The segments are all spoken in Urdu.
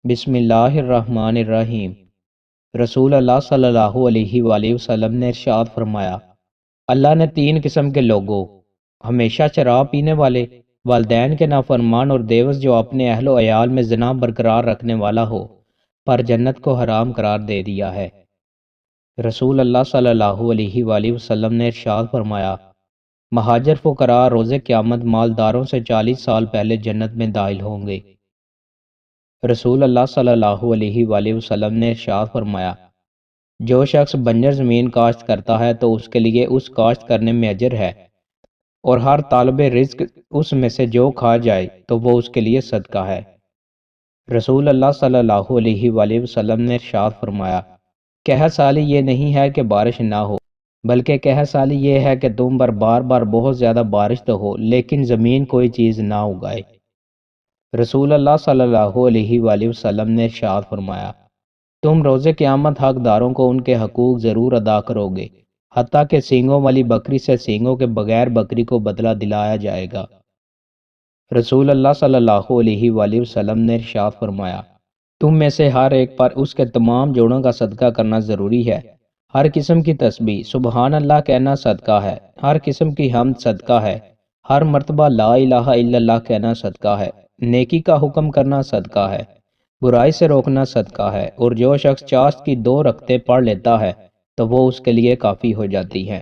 بسم اللہ الرحمن الرحیم۔ رسول اللہ صلی اللہ علیہ وآلہ وسلم نے ارشاد فرمایا، اللہ نے تین قسم کے لوگوں، ہمیشہ شراب پینے والے، والدین کے نافرمان اور دیوس جو اپنے اہل و عیال میں زنا برقرار رکھنے والا ہو، پر جنت کو حرام قرار دے دیا ہے۔ رسول اللہ صلی اللہ علیہ وآلہ وسلم نے ارشاد فرمایا، مہاجر فقراء روز قیامت مالداروں سے 40 سال پہلے جنت میں داخل ہوں گے۔ رسول اللہ صلی اللہ علیہ وآلہ وسلم نے ارشاد فرمایا، جو شخص بنجر زمین کاشت کرتا ہے تو اس کے لیے اس کاشت کرنے میں اجر ہے، اور ہر طالب رزق اس میں سے جو کھا جائے تو وہ اس کے لیے صدقہ ہے۔ رسول اللہ صلی اللہ علیہ وآلہ وسلم نے ارشاد فرمایا، قحط سالی یہ نہیں ہے کہ بارش نہ ہو، بلکہ قحط سالی یہ ہے کہ تم پر بار بار بہت زیادہ بارش تو ہو لیکن زمین کوئی چیز نہ اگائے۔ رسول اللہ صلی اللہ علیہ وآلہ وسلم نے ارشاد فرمایا، تم روز قیامت حقداروں کو ان کے حقوق ضرور ادا کرو گے، حتیٰ کہ سینگوں والی بکری سے سینگوں کے بغیر بکری کو بدلہ دلایا جائے گا۔ رسول اللہ صلی اللہ علیہ وآلہ وسلم نے ارشاد فرمایا، تم میں سے ہر ایک پر اس کے تمام جوڑوں کا صدقہ کرنا ضروری ہے۔ ہر قسم کی تسبیح سبحان اللہ کہنا صدقہ ہے، ہر قسم کی حمد صدقہ ہے، ہر مرتبہ لا الہ الا اللہ کہنا صدقہ ہے، نیکی کا حکم کرنا صدقہ ہے، برائی سے روکنا صدقہ ہے، اور جو شخص چاشت کی 2 رکعتیں پڑھ لیتا ہے تو وہ اس کے لیے کافی ہو جاتی ہیں۔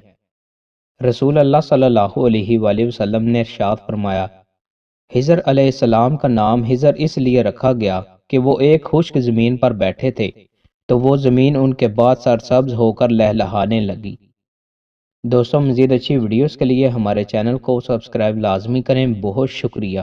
رسول اللہ صلی اللہ علیہ وآلہ وسلم نے ارشاد فرمایا، خضر علیہ السلام کا نام خضر اس لیے رکھا گیا کہ وہ ایک خشک زمین پر بیٹھے تھے تو وہ زمین ان کے بعد سرسبز ہو کر لہلہانے لگی۔ دوستوں، مزید اچھی ویڈیوز کے لیے ہمارے چینل کو سبسکرائب لازمی کریں۔ بہت شکریہ۔